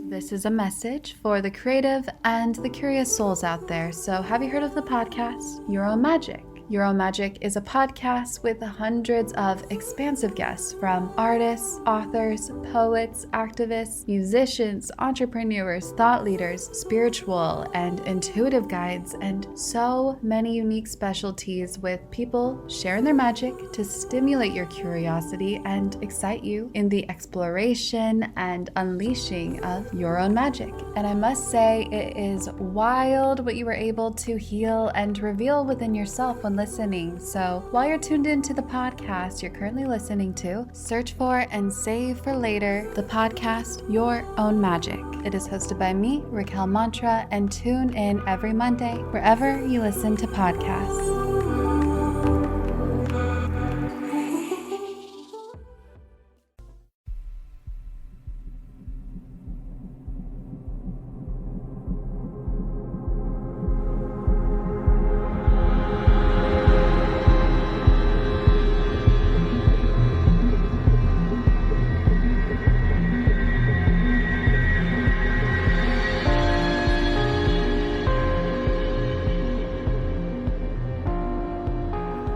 This is a message for the creative and the curious souls out there. So have you heard of the podcast, Your Own Magic? Your Own Magic is a podcast with hundreds of expansive guests from artists, authors, poets, activists, musicians, entrepreneurs, thought leaders, spiritual and intuitive guides, and so many unique specialties with people sharing their magic to stimulate your curiosity and excite you in the exploration and unleashing of your own magic. And I must say, it is wild what you were able to heal and reveal within yourself when listening. So while you're tuned into the podcast you're currently listening to, search for and save for later the podcast Your Own Magic. It is hosted by me, Raquel Mantra, and tune in every Monday wherever you listen to podcasts.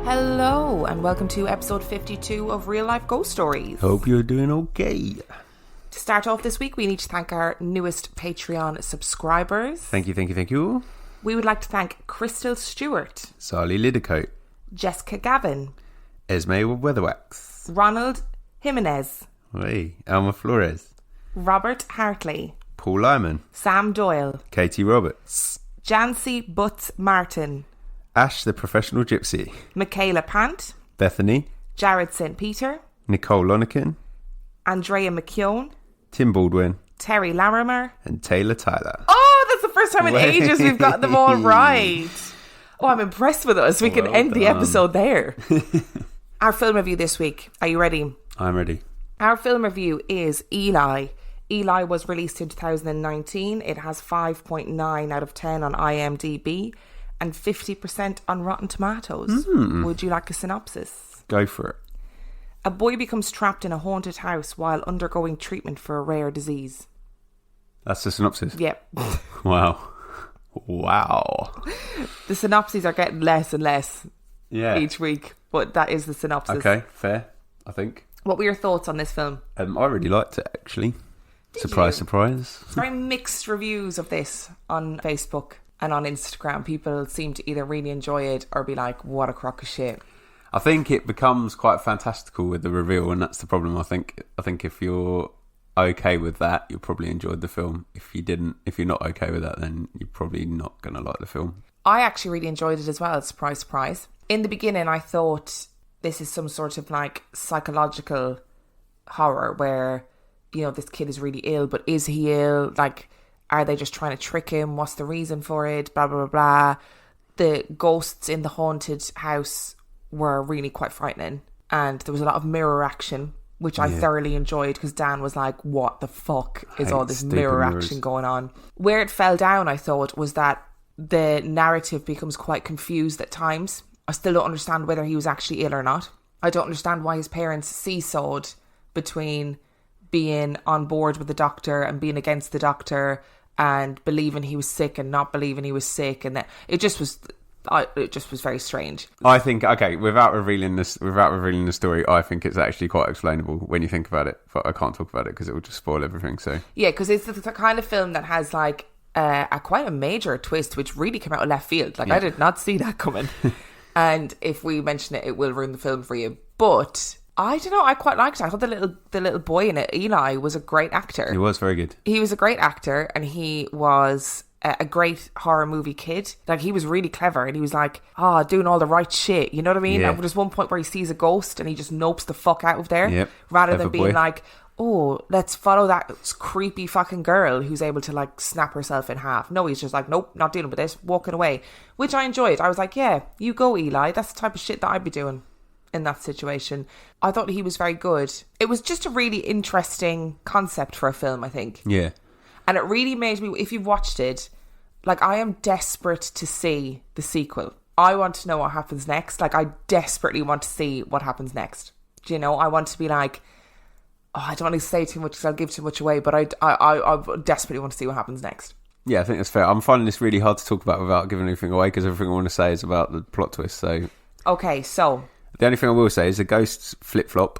Hello and welcome to episode 52 of Real Life Ghost Stories. Hope you're doing okay. To start off this week, we need to thank our newest Patreon subscribers. Thank you. We would like to thank Crystal Stewart, Sally Lidicote, Jessica Gavin, Esme Weatherwax, Ronald Jimenez, hey, Alma Flores, Robert Hartley, Paul Lyman, Sam Doyle, Katie Roberts, Jancy Butts Martin, Ash the Professional Gypsy, Michaela Pant, Bethany, Jared St. Peter, Nicole Lonergan, Andrea McKeown, Tim Baldwin, Terry Larimer, and Taylor Tyler. Oh, that's the first time in ages we've got them all right. Oh, I'm impressed with us. We can end the episode there. Our film review this week. Are you ready? I'm ready. Our film review is Eli. Eli was released in 2019. It has 5.9 out of 10 on IMDb and 50% on Rotten Tomatoes. Would you like a synopsis? Go for it. A boy becomes trapped in a haunted house while undergoing treatment for a rare disease. That's the synopsis? Yep. Wow. The synopses are getting less and less each week, but that is the synopsis. Okay, fair, I think. What were your thoughts on this film? I really liked it, actually. Did surprise, you? Surprise. Very mixed reviews of this on Facebook and on Instagram. People seem to either really enjoy it or be like, what a crock of shit. I think it becomes quite fantastical with the reveal, and that's the problem. I think if you're okay with that, you'll probably enjoy the film. If you're not okay with that, then you're probably not going to like the film. I actually really enjoyed it as well. Surprise, surprise. In the beginning, I thought this is some sort of like psychological horror where, you know, this kid is really ill, but is he ill? Like, are they just trying to trick him? What's the reason for it? Blah, blah, blah, blah. The ghosts in the haunted house were really quite frightening. And there was a lot of mirror action, which I thoroughly enjoyed because Dan was like, what the fuck is all this mirror action going on? Where it fell down, I thought, was that the narrative becomes quite confused at times. I still don't understand whether he was actually ill or not. I don't understand why his parents seesawed between being on board with the doctor and being against the doctor and believing he was sick and not believing he was sick, and that it just was very strange. I think, okay, without revealing the story, I think it's actually quite explainable when you think about it, but I can't talk about it because it will just spoil everything. So yeah, because it's the kind of film that has like quite a major twist, which really came out of left field. Like I did not see that coming, and if we mention it, it will ruin the film for you. But I don't know, I quite liked it. I thought the little boy in it, Eli, was a great actor. He was very good. He was a great actor, and he was a great horror movie kid. Like, he was really clever, and he was like, doing all the right shit, you know what I mean? Yeah. And there's one point where he sees a ghost and he just nopes the fuck out of there, rather than being like, let's follow that creepy fucking girl who's able to like snap herself in half. No, he's just like, nope, not dealing with this, walking away, which I enjoyed. I was like, yeah, you go, Eli. That's the type of shit that I'd be doing in that situation. I thought he was very good. It was just a really interesting concept for a film, I think. Yeah. And it really made me, if you've watched it, like, I am desperate to see the sequel. I want to know what happens next. Like, I desperately want to see what happens next. Do you know? I want to be like, I don't want to say too much because I'll give too much away, but I desperately want to see what happens next. Yeah, I think that's fair. I'm finding this really hard to talk about without giving anything away because everything I want to say is about the plot twist. So, okay, so the only thing I will say is the ghosts flip-flop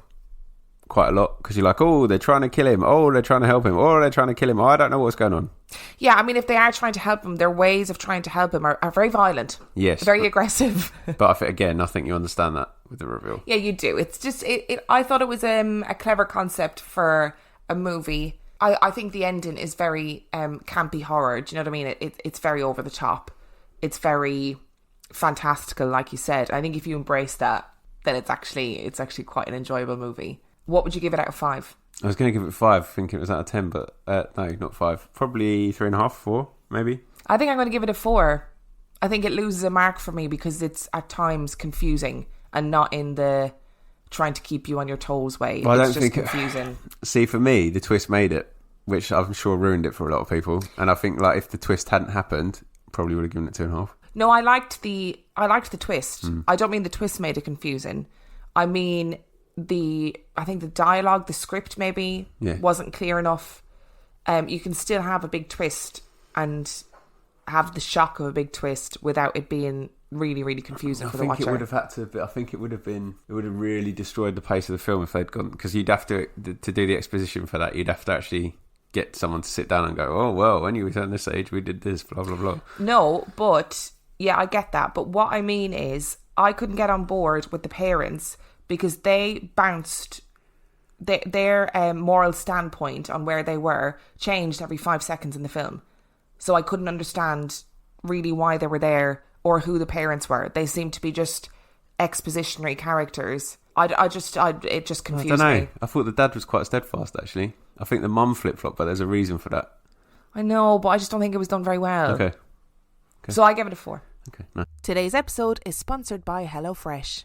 quite a lot because you're like, oh, they're trying to kill him. Oh, they're trying to help him. Oh, they're trying to kill him. Oh, I don't know what's going on. Yeah, I mean, if they are trying to help him, their ways of trying to help him are very violent. Yes. Very aggressive. But I think you understand that with the reveal. Yeah, you do. It's just, I thought it was a clever concept for a movie. I think the ending is very campy horror. Do you know what I mean? It's very over the top. It's very fantastical, like you said. I think if you embrace that, then it's actually quite an enjoyable movie. What would you give it out of 5? I was going to give it 5, thinking it was out of 10, but no, not 5. Probably 3.5, 4, maybe. I think I'm going to give it a 4. I think it loses a mark for me because it's at times confusing and not in the trying to keep you on your toes way. Well, it's just confusing. See, for me, the twist made it, which I'm sure ruined it for a lot of people. And I think like if the twist hadn't happened, probably would have given it 2.5. No, I liked the twist. I don't mean the twist made it confusing. I mean I think the dialogue, the script maybe wasn't clear enough. You can still have a big twist and have the shock of a big twist without it being really, really confusing for the watcher. I think it would have really destroyed the pace of the film if they'd gone, because you'd have to do the exposition for that. You'd have to actually get someone to sit down and go, oh, well, when you were on this age, we did this, blah, blah, blah. No, but yeah, I get that. But what I mean is I couldn't get on board with the parents because they bounced their moral standpoint on where they were changed every 5 seconds in the film. So I couldn't understand really why they were there or who the parents were. They seemed to be just expositionary characters. It just confused me. I don't know. I thought the dad was quite steadfast, actually. I think the mum flip-flop, but there's a reason for that. I know, but I just don't think it was done very well. Okay. So I give it a 4. Okay, nice. Today's episode is sponsored by HelloFresh.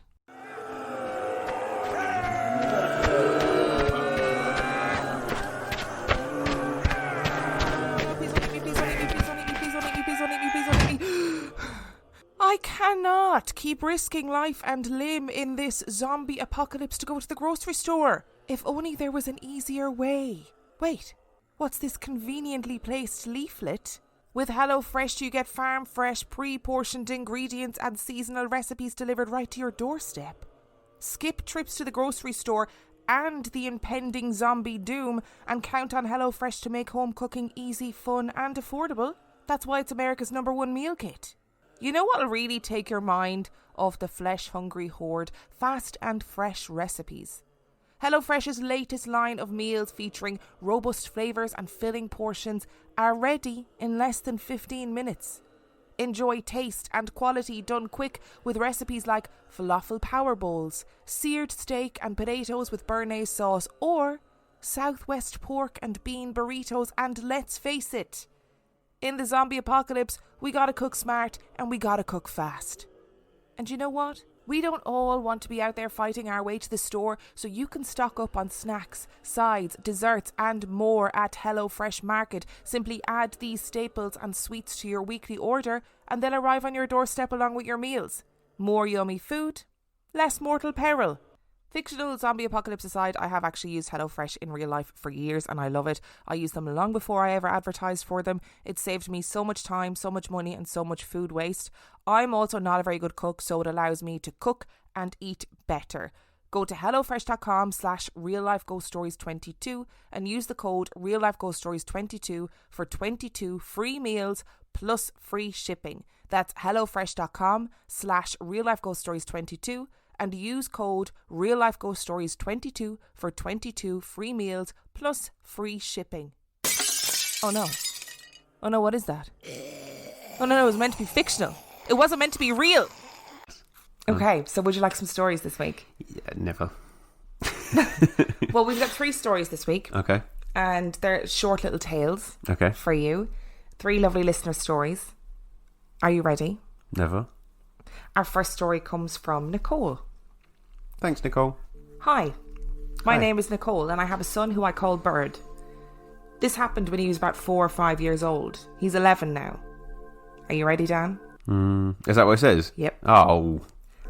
I cannot keep risking life and limb in this zombie apocalypse to go to the grocery store. If only there was an easier way. Wait, what's this conveniently placed leaflet? With HelloFresh, you get farm fresh, pre-portioned ingredients and seasonal recipes delivered right to your doorstep. Skip trips to the grocery store and the impending zombie doom and count on HelloFresh to make home cooking easy, fun and affordable. That's why it's America's #1 meal kit. You know what'll really take your mind off the flesh-hungry horde? Fast and fresh recipes. HelloFresh's latest line of meals featuring robust flavours and filling portions are ready in less than 15 minutes. Enjoy taste and quality done quick with recipes like falafel power bowls, seared steak and potatoes with béarnaise sauce, or Southwest pork and bean burritos. And let's face it, in the zombie apocalypse, we gotta cook smart and we gotta cook fast. And you know what? We don't all want to be out there fighting our way to the store, so you can stock up on snacks, sides, desserts and more at HelloFresh Market. Simply add these staples and sweets to your weekly order and they'll arrive on your doorstep along with your meals. More yummy food, less mortal peril. Fictional zombie apocalypse aside, I have actually used HelloFresh in real life for years and I love it. I used them long before I ever advertised for them. It saved me so much time, so much money and so much food waste. I'm also not a very good cook, so it allows me to cook and eat better. Go to hellofresh.com/reallifeghoststories22 and use the code reallifeghoststories22 for 22 free meals plus free shipping. That's hellofresh.com/reallifeghoststories22 and use code reallifeghoststories22 for 22 free meals plus free shipping. Oh no, what is that? Oh no, it was meant to be fictional. It wasn't meant to be real. Okay, so would you like some stories this week? Yeah, never. Well, we've got 3 stories this week. Okay. And they're short little tales. Okay. For you. 3 lovely listener stories. Are you ready? Never. Our first story comes from Nicole. Thanks, Nicole. Hi. My Hi. name is Nicole and I have a son who I call Bird. This happened when he was about 4 or 5 years old. He's 11 now. Are you ready, Dan? Is that what it says? Yep. Oh.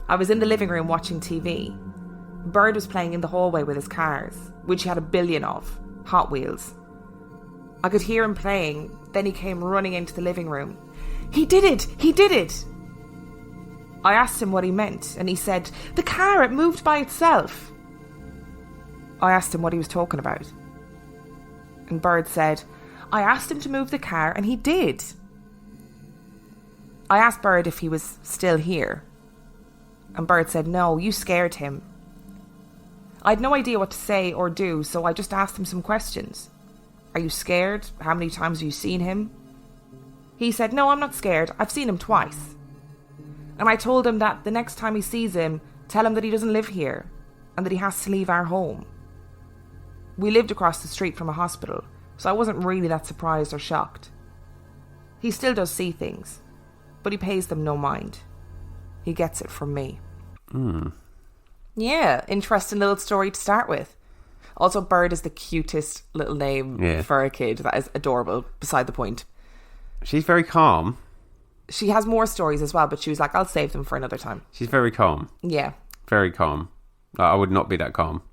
I was in the living room watching TV Bird was playing in the hallway with his cars, which he had a billion of, Hot Wheels. I could hear him playing, then he came running into the living room. He did it! He did it! I asked him what he meant, and he said, the car, it moved by itself. I asked him what he was talking about. And Bird said, I asked him to move the car, and he did. I asked Bird if he was still here. And Bird said, no, you scared him. I had no idea what to say or do, so I just asked him some questions. Are you scared? How many times have you seen him? He said, no, I'm not scared. I've seen him twice. And I told him that the next time he sees him, tell him that he doesn't live here and that he has to leave our home. We lived across the street from a hospital, so I wasn't really that surprised or shocked. He still does see things, but he pays them no mind. He gets it from me. Yeah, interesting little story to start with. Also, Bird is the cutest little name for a kid. That is adorable, beside the point. She's very calm. She has more stories as well, but she was like, I'll save them for another time. She's very calm. Yeah. Very calm. I would not be that calm.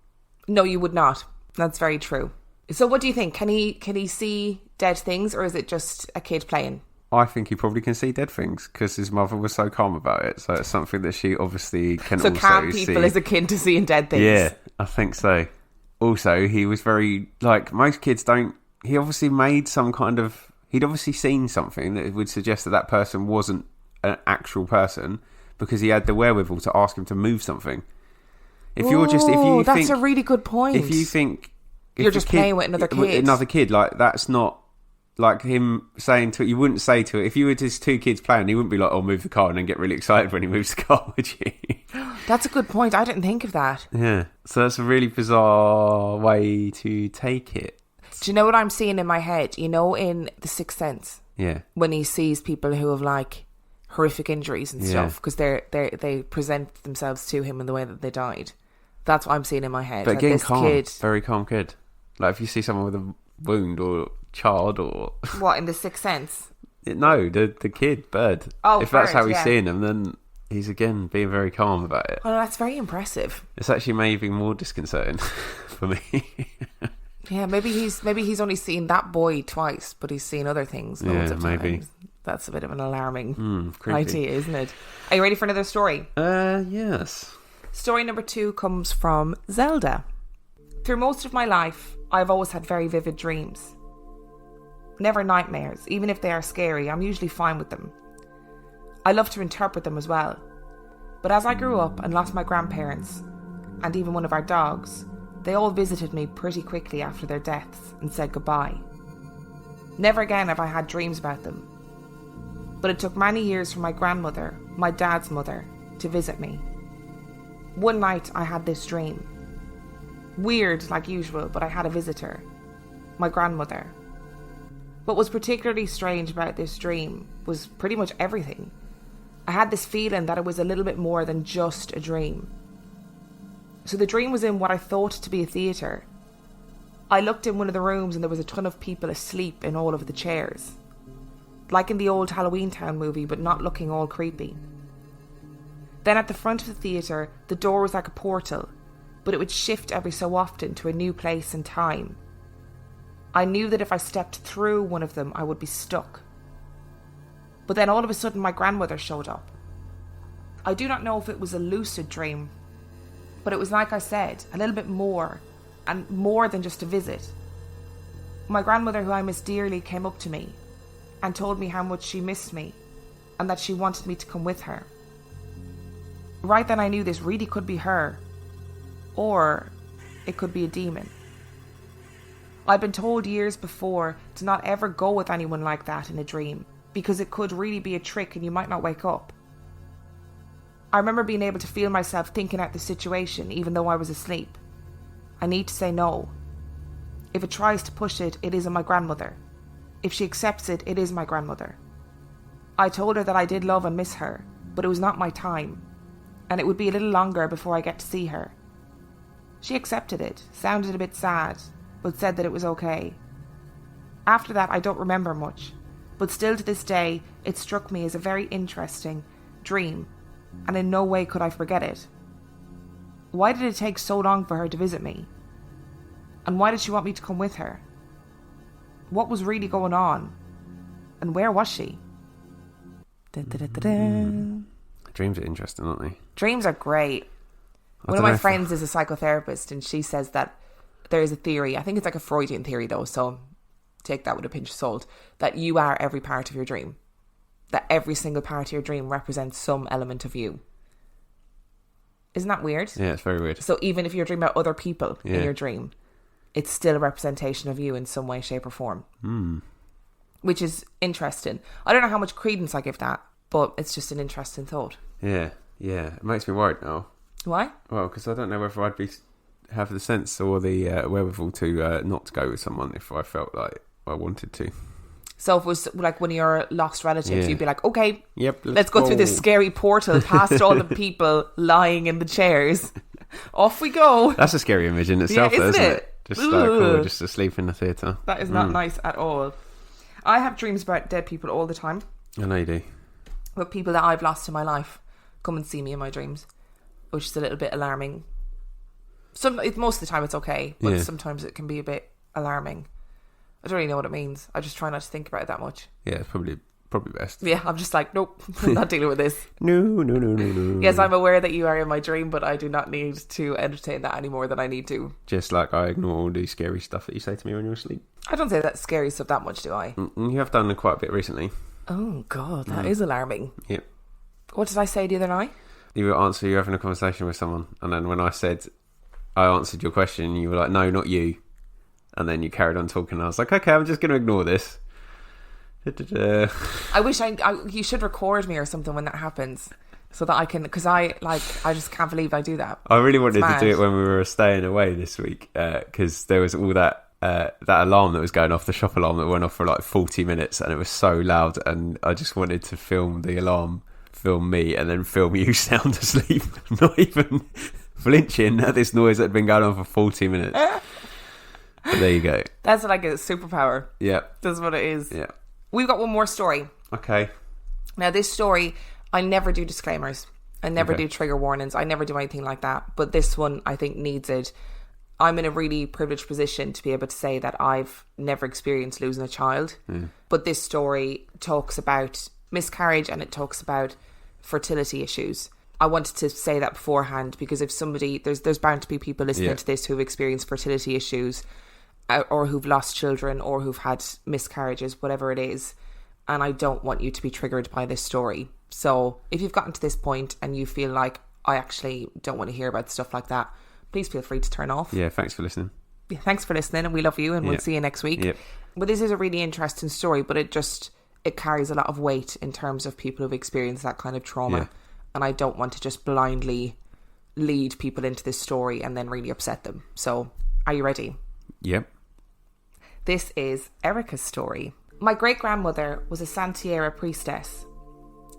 No, you would not. That's very true. So what do you think? Can he see dead things, or is it just a kid playing? I think he probably can see dead things because his mother was so calm about it. So it's something that she obviously can also see. So calm people is akin to seeing dead things? Yeah, I think so. Also, he was very, like, most kids don't... He obviously made some kind of... He'd obviously seen something that would suggest that that person wasn't an actual person because he had the wherewithal to ask him to move something. If that's a really good point. If you think... You're just playing with another kid. Like, that's not... Like him saying to it, you wouldn't say to it, if you were just two kids playing, he wouldn't be like, oh, move the car, and then get really excited when he moves the car, would you? That's a good point. I didn't think of that. Yeah. So that's a really bizarre way to take it. Do you know what I'm seeing in my head? You know, in The Sixth Sense? Yeah. When he sees people who have, like, horrific injuries and stuff, because they present themselves to him in the way that they died. That's what I'm seeing in my head. But like again, calm. Very calm kid. Like, if you see someone with a wound or... child or what in The Sixth Sense? No, the kid Bird. Oh, if that's how he's seeing him, then he's again being very calm about it. Oh, that's very impressive. It's actually maybe more disconcerting for me. Yeah, maybe he's only seen that boy twice, but he's seen other things loads of times. Maybe. That's a bit of an alarming idea, isn't it? Are you ready for another story? Yes. Story number 2 comes from Zelda. Through most of my life, I've always had very vivid dreams. Never nightmares. Even if they are scary, I'm usually fine with them. I love to interpret them as well. But as I grew up and lost my grandparents, and even one of our dogs, they all visited me pretty quickly after their deaths and said goodbye. Never again have I had dreams about them. But it took many years for my grandmother, my dad's mother, to visit me. One night I had this dream. Weird like usual, but I had a visitor. My grandmother. What was particularly strange about this dream was pretty much everything. I had this feeling that it was a little bit more than just a dream. So the dream was in what I thought to be a theatre. I looked in one of the rooms and there was a ton of people asleep in all of the chairs. Like in the old Halloween Town movie, but not looking all creepy. Then at the front of the theatre, the door was like a portal, but it would shift every so often to a new place and time. I knew that if I stepped through one of them, I would be stuck. But then all of a sudden my grandmother showed up. I do not know if it was a lucid dream, but it was like I said, a little bit more, and more than just a visit. My grandmother, who I miss dearly, came up to me and told me how much she missed me and that she wanted me to come with her. Right then I knew this really could be her, or it could be a demon. I'd been told years before to not ever go with anyone like that in a dream, because it could really be a trick and you might not wake up. I remember being able to feel myself thinking out the situation even though I was asleep. I need to say no. If it tries to push it, it isn't my grandmother. If she accepts it, it is my grandmother. I told her that I did love and miss her, but it was not my time, and it would be a little longer before I get to see her. She accepted it, sounded a bit sad, but said that it was okay. After that, I don't remember much, but still to this day, it struck me as a very interesting dream, and in no way could I forget it. Why did it take so long for her to visit me? And why did she want me to come with her? What was really going on? And where was she? Dreams are interesting, aren't they? Dreams are great. One of my friends is a psychotherapist, and she says that there is a theory, I think it's like a Freudian theory though, so take that with a pinch of salt, that you are every part of your dream. That every single part of your dream represents some element of you. Isn't that weird? Yeah, it's very weird. So even if you're dreaming about other people in your dream, it's still a representation of you in some way, shape or form. Which is interesting. I don't know how much credence I give that, but it's just an interesting thought. Yeah. It makes me worried now. Why? Well, because I don't know whether I'd have the sense or the wherewithal to not go with someone if I felt like I wanted to. So if it was like one of your lost relatives, you'd be like, okay, yep, let's go through this scary portal past all the people lying in the chairs. Off we go. That's a scary image in itself, isn't it? Just like, just asleep in the theatre. That is not nice at all. I have dreams about dead people all the time. I know you do. But people that I've lost in my life come and see me in my dreams, which is a little bit alarming. Most of the time it's okay, but sometimes it can be a bit alarming. I don't really know what it means. I just try not to think about it that much. Yeah, it's probably best. Yeah, I'm just like, nope, I'm not dealing with this. No. Yes, I'm aware that you are in my dream, but I do not need to entertain that any more than I need to. Just like I ignore all the scary stuff that you say to me when you're asleep. I don't say that scary stuff that much, do I? You have done quite a bit recently. Oh, God, that is alarming. Yep. What did I say the other night? You're having a conversation with someone, and then when I said I answered your question, you were like, no, not you. And then you carried on talking, and I was like, okay, I'm just going to ignore this. I wish you should record me or something when that happens, so that I can, because I just can't believe I do that. I really wanted to do it when we were staying away this week, because there was all that alarm that was going off, the shop alarm that went off for like 40 minutes, and it was so loud, and I just wanted to film the alarm, film me, and then film you sound asleep, not even flinching at this noise that had been going on for 40 minutes. But there you go. That's like a superpower. Yeah. That's what it is. Yeah. We've got one more story. Okay. Now, this story, I never do disclaimers. I never do trigger warnings. I never do anything like that. But this one, I think, needs it. I'm in a really privileged position to be able to say that I've never experienced losing a child. But this story talks about miscarriage and it talks about fertility issues. I wanted to say that beforehand because if somebody, there's bound to be people listening to this who've experienced fertility issues or who've lost children or who've had miscarriages, whatever it is. And I don't want you to be triggered by this story. So if you've gotten to this point and you feel like I actually don't want to hear about stuff like that, please feel free to turn off. Yeah, thanks for listening. Yeah, thanks for listening, and we love you, and we'll see you next week. Yep. But this is a really interesting story, but it carries a lot of weight in terms of people who've experienced that kind of trauma. Yeah. And I don't want to just blindly lead people into this story and then really upset them. So, are you ready? Yep. This is Erica's story. My great-grandmother was a Santiera priestess.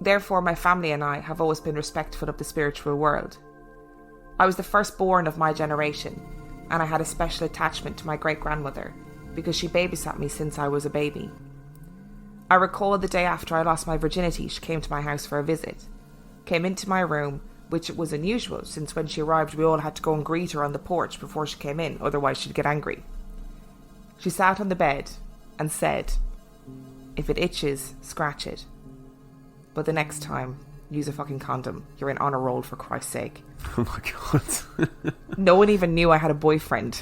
Therefore, my family and I have always been respectful of the spiritual world. I was the firstborn of my generation, and I had a special attachment to my great-grandmother because she babysat me since I was a baby. I recall the day after I lost my virginity, she came to my house for a visit. Came into my room, which was unusual since when she arrived we all had to go and greet her on the porch before she came in, otherwise she'd get angry. She sat on the bed and said, "If it itches, scratch it. But the next time, use a fucking condom. You're in honor roll for Christ's sake." Oh my God. No one even knew I had a boyfriend.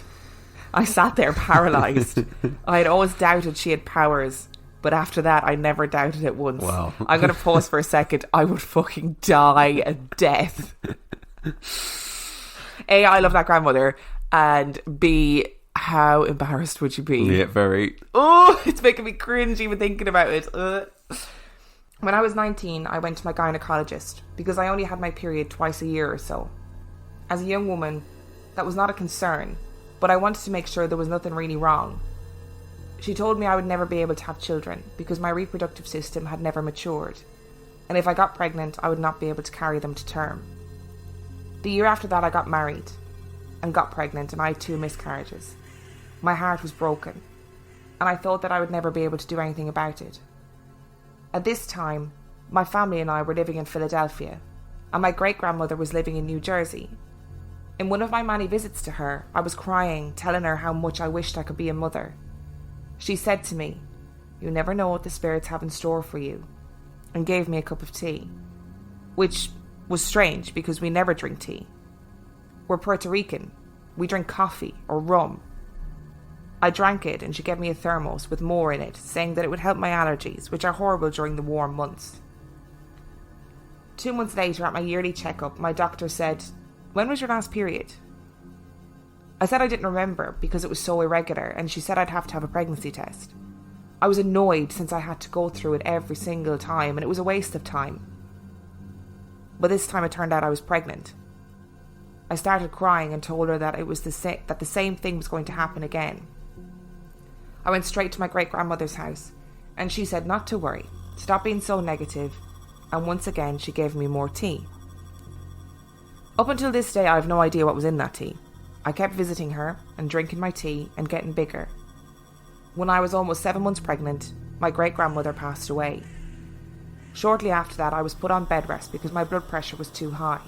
I sat there paralysed. I had always doubted she had powers, but after that I never doubted it once. Wow. I'm going to pause for a second. I would fucking die a death. A, I love that grandmother, and B, how embarrassed would you be? Yeah, very. Oh, it's making me cringe even thinking about it. When I was 19, I went to my gynecologist because I only had my period twice a year or so. As a young woman, that was not a concern, but I wanted to make sure there was nothing really wrong. She told me I would never be able to have children because my reproductive system had never matured, and if I got pregnant, I would not be able to carry them to term. The year after that, I got married and got pregnant, and I had 2 miscarriages. My heart was broken, and I thought that I would never be able to do anything about it. At this time, my family and I were living in Philadelphia, and my great-grandmother was living in New Jersey. In one of my many visits to her, I was crying, telling her how much I wished I could be a mother. She said to me, "You never know what the spirits have in store for you," and gave me a cup of tea, which was strange because we never drink tea. We're Puerto Rican. We drink coffee or rum. I drank it and she gave me a thermos with more in it, saying that it would help my allergies, which are horrible during the warm months. 2 months later, at my yearly checkup, my doctor said, "When was your last period?" I said I didn't remember because it was so irregular, and she said I'd have to have a pregnancy test. I was annoyed since I had to go through it every single time and it was a waste of time. But this time it turned out I was pregnant. I started crying and told her that it was that the same thing was going to happen again. I went straight to my great-grandmother's house, and she said not to worry, stop being so negative, and once again she gave me more tea. Up until this day, I have no idea what was in that tea. I kept visiting her and drinking my tea and getting bigger. When I was almost 7 months pregnant, my great-grandmother passed away. Shortly after that, I was put on bed rest because my blood pressure was too high.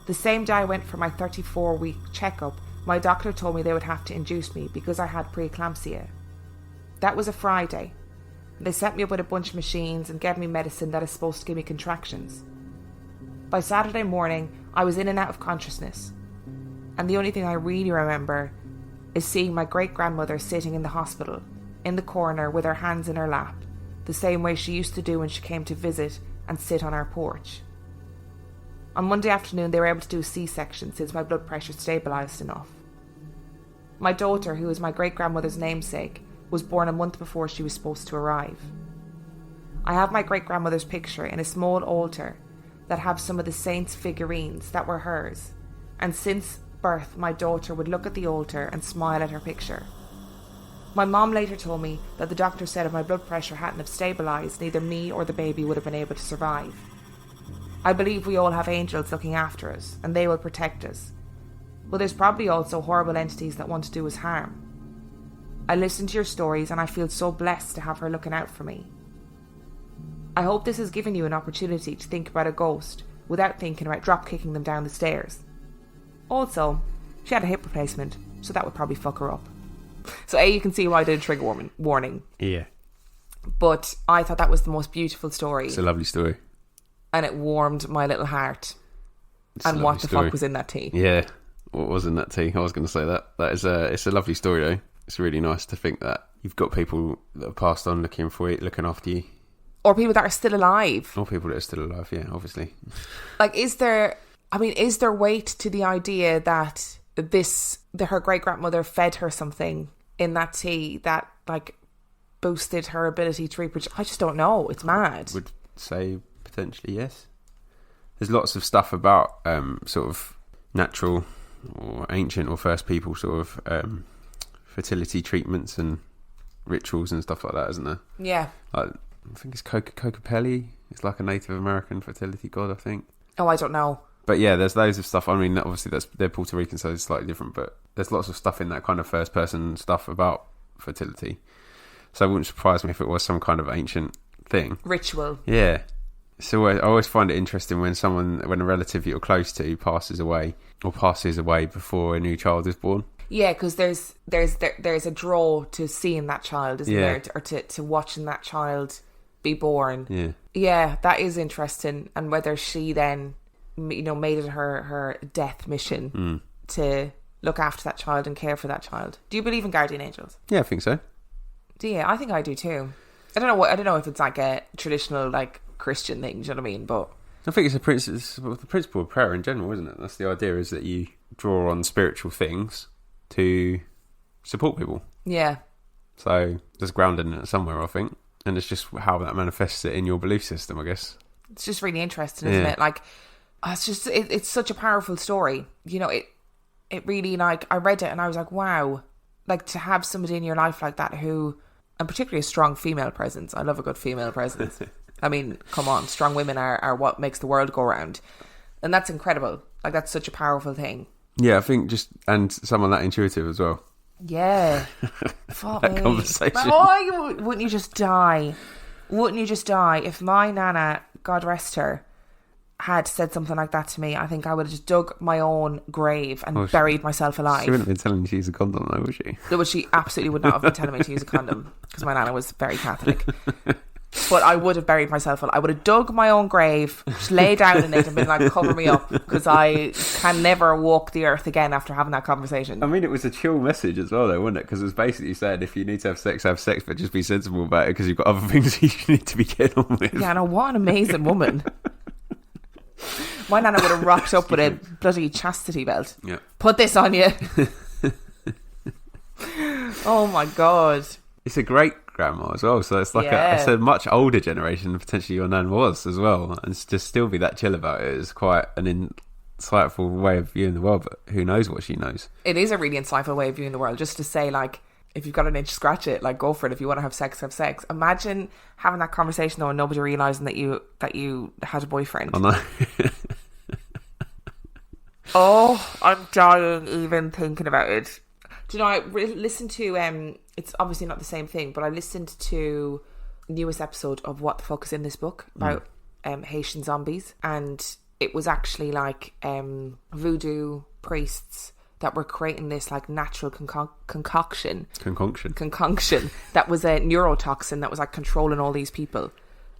The same day I went for my 34-week checkup, my doctor told me they would have to induce me because I had preeclampsia. That was a Friday. They set me up with a bunch of machines and gave me medicine that is supposed to give me contractions. By Saturday morning, I was in and out of consciousness. And the only thing I really remember is seeing my great-grandmother sitting in the hospital, in the corner with her hands in her lap, the same way she used to do when she came to visit and sit on our porch. On Monday afternoon, they were able to do a C-section since my blood pressure stabilised enough. My daughter, who is my great-grandmother's namesake, was born a month before she was supposed to arrive. I have my great-grandmother's picture in a small altar that have some of the saints' figurines that were hers, and since birth my daughter would look at the altar and smile at her picture. My mom later told me that the doctor said if my blood pressure hadn't have stabilised, neither me or the baby would have been able to survive. I believe we all have angels looking after us, and they will protect us. But there's probably also horrible entities that want to do us harm. I listen to your stories and I feel so blessed to have her looking out for me. I hope this has given you an opportunity to think about a ghost without thinking about drop-kicking them down the stairs. Also, she had a hip replacement, so that would probably fuck her up. So you can see why I did a trigger warning. Yeah. But I thought that was the most beautiful story. It's a lovely story. And it warmed my little heart. And what the fuck was in that tea? Yeah, what was in that tea? I was going to say that. It's a lovely story though. It's really nice to think that you've got people that have passed on looking for you, looking after you. Or people that are still alive. Or people that are still alive, yeah, obviously. Like, is there weight to the idea that her great-grandmother fed her something in that tea that, like, boosted her ability to reproduce? I just don't know. It's mad. Would say potentially yes. There's lots of stuff about sort of natural or ancient or first people sort of fertility treatments and rituals and stuff like that, isn't there? Yeah. Like, I think it's Kokopelli. It's like a Native American fertility god, I think. Oh, I don't know. But yeah, there's loads of stuff. I mean, obviously they're Puerto Rican, so it's slightly different. But there's lots of stuff in that kind of first person stuff about fertility. So it wouldn't surprise me if it was some kind of ancient thing. Ritual. Yeah. So I always find it interesting when a relative you're close to passes away before a new child is born. Yeah, because there's a draw to seeing that child, isn't there? Or to watching that child be born. Yeah. Yeah, that is interesting. And whether she then, made it her death mission to look after that child and care for that child. Do you believe in guardian angels? Yeah, I think so. Yeah, I think I do too. I don't know if it's like a traditional like Christian thing. Do you know what I mean? But I think it's the principle of prayer in general, isn't it? That's the idea, is that you draw on spiritual things to support people. Yeah. So there's grounded in it somewhere, I think, and it's just how that manifests it in your belief system, I guess. It's just really interesting, isn't it? Like, it's such a powerful story. It really, like, I read it and I was like, wow, like, to have somebody in your life like that who, and particularly a strong female presence. I love a good female presence. I mean, come on, strong women are what makes the world go round. And that's incredible. Like, that's such a powerful thing. Yeah, I think and someone that intuitive as well. Yeah. Fuck that me. conversation. Why wouldn't you just die? Wouldn't you just die? If my nana, God rest her, had said something like that to me, I think I would have just dug my own grave and buried myself alive. She wouldn't have been telling you to use a condom though, would she? No, but she absolutely would not have been telling me to use a condom because my nana was very Catholic. But I would have buried myself. I would have dug my own grave, just lay down in it and been like, cover me up, because I can never walk the earth again after having that conversation. I mean, it was a chill message as well, though, wasn't it? Because it was basically saying, if you need to have sex, but just be sensible about it, because you've got other things you need to be getting on with. Yeah, no, what an amazing woman. My nana would have rocked up with a bloody chastity belt. Yeah. Put this on you. Oh my God. It's a great grandma as well, so it's like it's a much older generation than potentially your nan was as well, and to still be that chill about it is quite an insightful way of viewing the world. But who knows what she knows? It is a really insightful way of viewing the world, just to say, like, if you've got an itch, scratch it, like, go for it. If you want to have sex, have sex. Imagine having that conversation though and nobody realising that you had a boyfriend. I know. Oh, I'm dying even thinking about it. Do you know, I listened to, it's obviously not the same thing, but I listened to the newest episode of What the Fuck Is in This Book about Haitian zombies. And it was actually like voodoo priests that were creating this like natural concoction that was a neurotoxin that was like controlling all these people.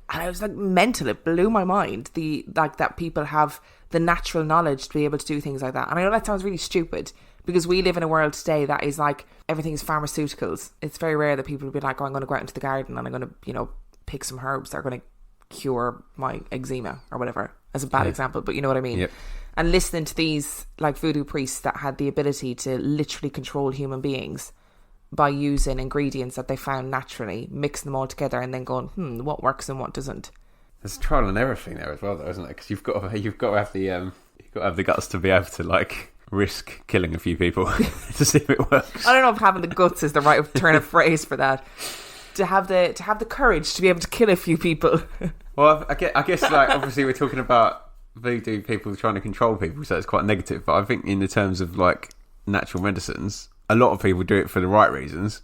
And I was like mental. It blew my mind. That people have the natural knowledge to be able to do things like that. And I know that sounds really stupid, because we live in a world today that is like everything's pharmaceuticals. It's very rare that people will be like, oh, I'm going to go out into the garden and I'm going to, you know, pick some herbs that are going to cure my eczema or whatever, as a bad example, but you know what I mean. Yep. And listening to these like voodoo priests that had the ability to literally control human beings by using ingredients that they found naturally, mixing them all together and then going, what works and what doesn't. There's trial and error thing there as well, though, isn't it? Because you've got to have the guts to be able to like risk killing a few people to see if it works. I don't know if having the guts is the right turn of phrase for that. To have the courage to be able to kill a few people. Well, I guess like obviously we're talking about voodoo people trying to control people, so it's quite negative. But I think in the terms of like natural medicines, a lot of people do it for the right reasons,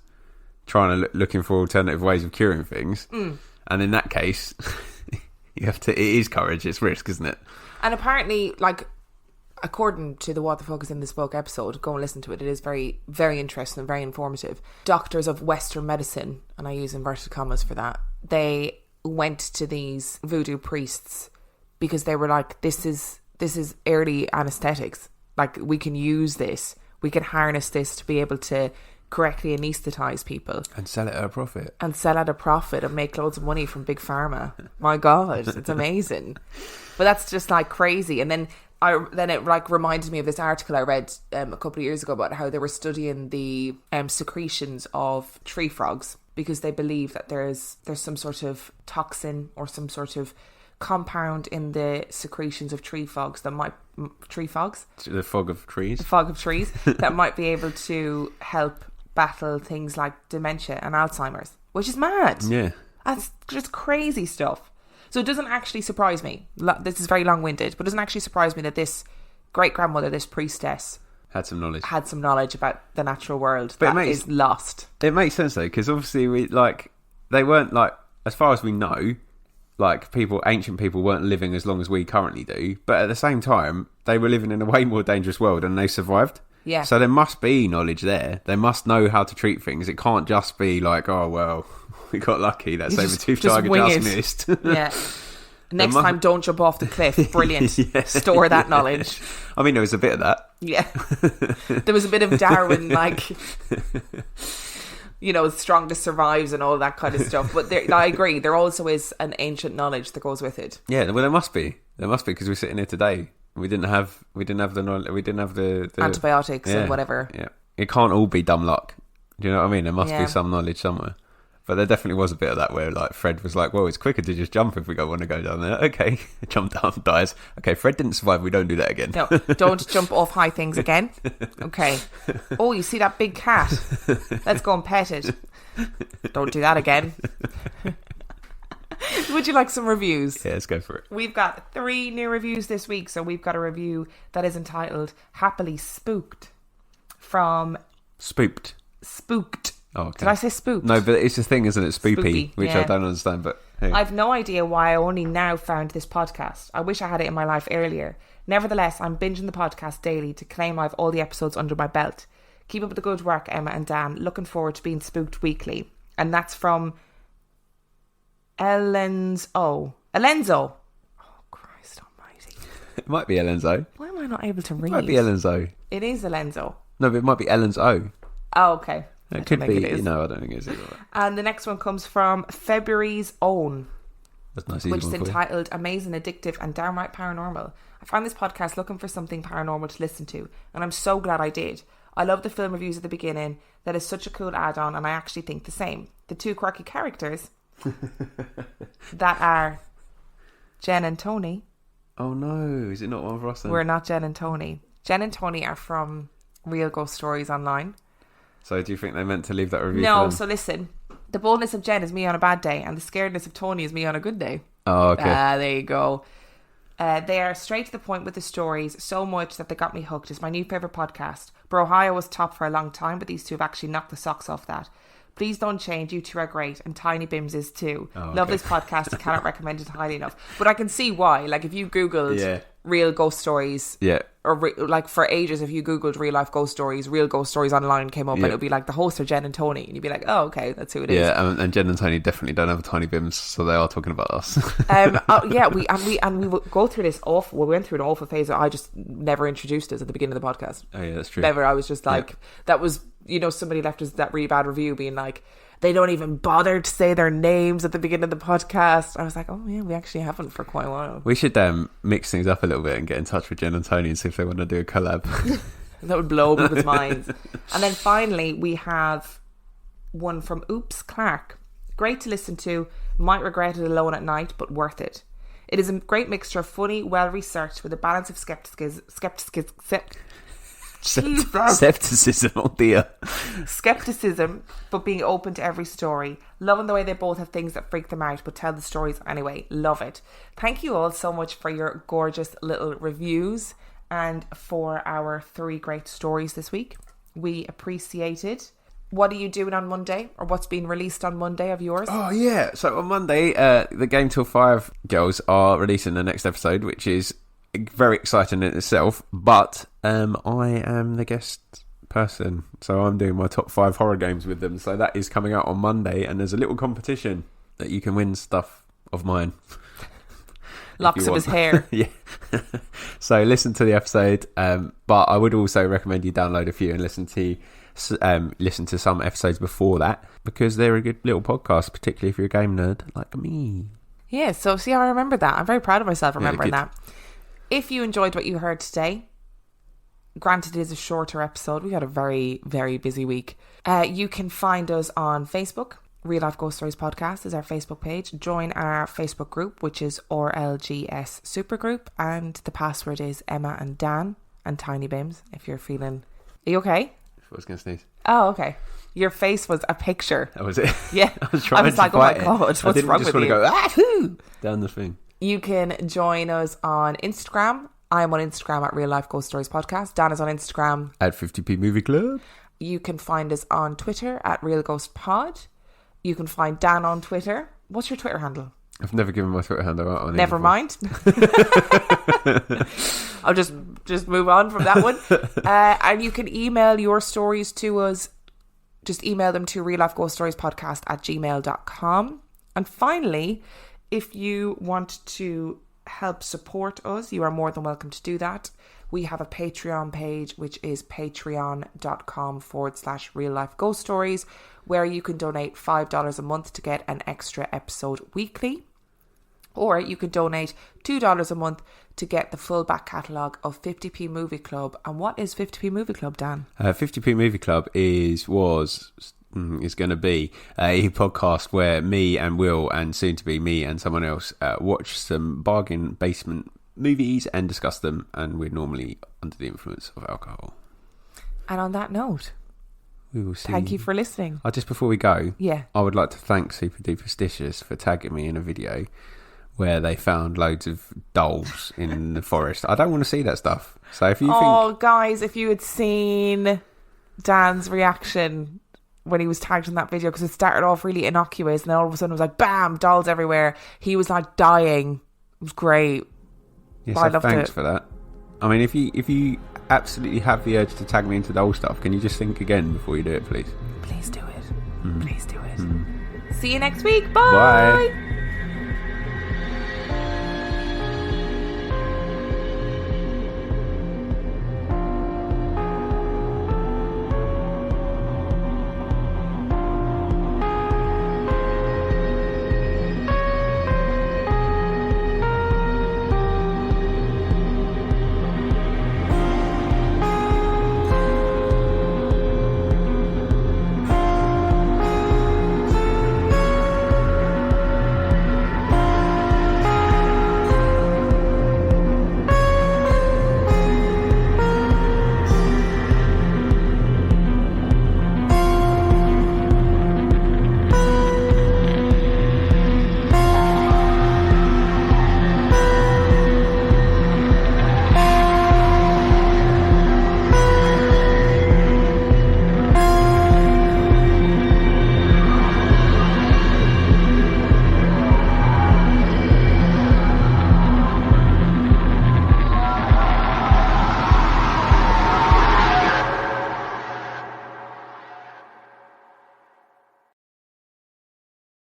trying to looking for alternative ways of curing things. And in that case, it is courage, it's risk, isn't it? And apparently, like, according to the What the Fuck Is in This Book episode, go and listen to it. It is very, very interesting and very informative. Doctors of Western medicine, and I use inverted commas for that, they went to these voodoo priests because they were like, this is early anesthetics. Like, we can use this. We can harness this to be able to correctly anaesthetize people. And sell it at a profit. And make loads of money from Big Pharma. My God, it's amazing. But that's just like crazy. And then it like reminded me of this article I read a couple of years ago about how they were studying the secretions of tree frogs, because they believe that there's some sort of toxin or some sort of compound in the secretions of the fog of trees that might be able to help battle things like dementia and Alzheimer's, which is mad. Yeah, that's just crazy stuff. So it doesn't actually surprise me. This is very long-winded, but it doesn't actually surprise me that this great-grandmother, this priestess, had some knowledge about the natural world is lost. It makes sense though, because obviously they weren't like, as far as we know, like ancient people weren't living as long as we currently do, but at the same time they were living in a way more dangerous world and they survived. Yeah. So there must be knowledge there. They must know how to treat things. It can't just be like, oh well, we got lucky, that saber-toothed tiger just missed. Yeah. Next time, don't jump off the cliff. Brilliant. Yeah. Store that knowledge. I mean, there was a bit of that. Yeah. There was a bit of Darwin, like, you know, strongest survives and all that kind of stuff. But I agree, there also is an ancient knowledge that goes with it. Yeah, well, there must be, because we're sitting here today. We didn't have the antibiotics and whatever. Yeah, it can't all be dumb luck. Do you know what I mean? There must be some knowledge somewhere. But there definitely was a bit of that where like Fred was like, well, it's quicker to just jump if we want to go down there. Okay, jump down, dies. Okay, Fred didn't survive, we don't do that again. No, don't jump off high things again. Okay. Oh, you see that big cat? Let's go and pet it. Don't do that again. Would you like some reviews? Yeah, let's go for it. We've got 3 new reviews this week. So we've got a review that is entitled Happily Spooked from... Spooked. Oh, okay. Did I say spooked? No, but it's a thing, isn't it? Spoopy, which yeah. I don't understand. But hey. I've no idea why I only now found this podcast. I wish I had it in my life earlier. Nevertheless, I'm binging the podcast daily to claim I have all the episodes under my belt. Keep up the good work, Emma and Dan. Looking forward to being spooked weekly. And that's from Elenzo. Oh, Christ almighty. It might be Elenzo. Why am I not able to read? It might be Elenzo. It is Elenzo. No, but it might be Ellen's O. Oh, okay. It could be. I don't think it is either. And the next one comes from February's Own. That's nice. Which is entitled Amazing, Addictive and Downright Paranormal. I found this podcast looking for something paranormal to listen to, and I'm so glad I did. I love the film reviews at the beginning. That is such a cool add-on, and I actually think the same. The two quirky characters that are Jen and Tony. Oh no, is it not one of us then? We're not Jen and Tony. Jen and Tony are from Real Ghost Stories Online. So do you think they meant to leave that review? No, so listen. The boldness of Jen is me on a bad day, and the scaredness of Tony is me on a good day. Oh, okay. There you go. They are straight to the point with the stories, so much that they got me hooked. It's my new favourite podcast. Bro Ohio was top for a long time, but these two have actually knocked the socks off that. Please don't change. You two are great. And Tiny Bims is too. Oh, okay. Love this podcast. I cannot recommend it highly enough. But I can see why. Like, if you Googled Real Ghost Stories... Yeah. Or, like, for ages, if you Googled Real Life Ghost Stories, Real Ghost Stories Online came up, and it would be like, the hosts are Jen and Tony. And you'd be like, oh, okay, that's who it is. Yeah, and Jen and Tony definitely don't have Tiny Bims, so they are talking about us. We will go through this awful... We went through an awful phase that I just never introduced us at the beginning of the podcast. Oh, yeah, that's true. Never. I was just like... That was... somebody left us that really bad review being like... They don't even bother to say their names at the beginning of the podcast. I was like, oh yeah, we actually haven't for quite a while. We should mix things up a little bit and get in touch with Jen and Tony and see if they want to do a collab. That would blow people's minds. And then finally, we have one from Oops Clark. Great to listen to. Might regret it alone at night, but worth it. It is a great mixture of funny, well-researched with a balance of skepticism, oh dear. skepticism, but being open to every story. Loving the way they both have things that freak them out, but tell the stories anyway. Love it. Thank you all so much for your gorgeous little reviews and for our 3 great stories this week. We appreciate it. What are you doing on Monday, or what's being released on Monday of yours? Oh yeah, so on Monday the Game Till 5 girls are releasing the next episode, which is very exciting in itself, but I am the guest person, so I'm doing my top 5 horror games with them, so that is coming out on Monday, and there's a little competition that you can win stuff of mine. Locks of his hair. Yeah. So listen to the episode, but I would also recommend you download a few and listen to some episodes before that, because they're a good little podcast, particularly if you're a game nerd like me. Yeah, so see how I remembered that. I'm very proud of myself remembering good. that. If you enjoyed what you heard today, granted it is a shorter episode, we had a very, very busy week. You can find us on Facebook. Real Life Ghost Stories Podcast is our Facebook page. Join our Facebook group, which is RLGS Supergroup, and the password is Emma and Dan and Tiny Bims. If you're feeling... Are you okay? I was going to sneeze. Oh, okay. Your face was a picture. Oh, was it? Yeah. I was trying to like, oh my fight God, it. what's wrong with you? I didn't just want to go, ah-hoo, down the thing. You can join us on Instagram. I'm on Instagram at Real Life Ghost Stories Podcast. Dan is on Instagram at 50p Movie Club. You can find us on Twitter at Real Ghost Pod. You can find Dan on Twitter. What's your Twitter handle? I've never given my Twitter handle out on it. Never mind. I'll just move on from that one. And you can email your stories to us. Just email them to reallifeghoststoriespodcast@gmail.com. And finally, if you want to help support us, you are more than welcome to do that. We have a Patreon page, which is patreon.com/Real Life Ghost Stories, where you can donate $5 a month to get an extra episode weekly. Or you can donate $2 a month to get the full back catalogue of 50p Movie Club. And what is 50p Movie Club, Dan? 50p Movie Club is going to be a podcast where me and Will, and soon to be me and someone else, watch some bargain basement movies and discuss them, and we're normally under the influence of alcohol. And on that note, we will see. Thank you for listening. Just before we go, yeah, I would like to thank Super Duperstitious for tagging me in a video where they found loads of dolls in the forest. I don't want to see that stuff. So if you guys, if you had seen Dan's reaction when he was tagged in that video, because it started off really innocuous and then all of a sudden it was like bam, dolls everywhere. He was like dying. It was great. Yes, I loved thanks it. for that. I mean, if you absolutely have the urge to tag me into doll stuff, can you just think again before you do it, please? Please do it. Please do it. See you next week. Bye. Bye.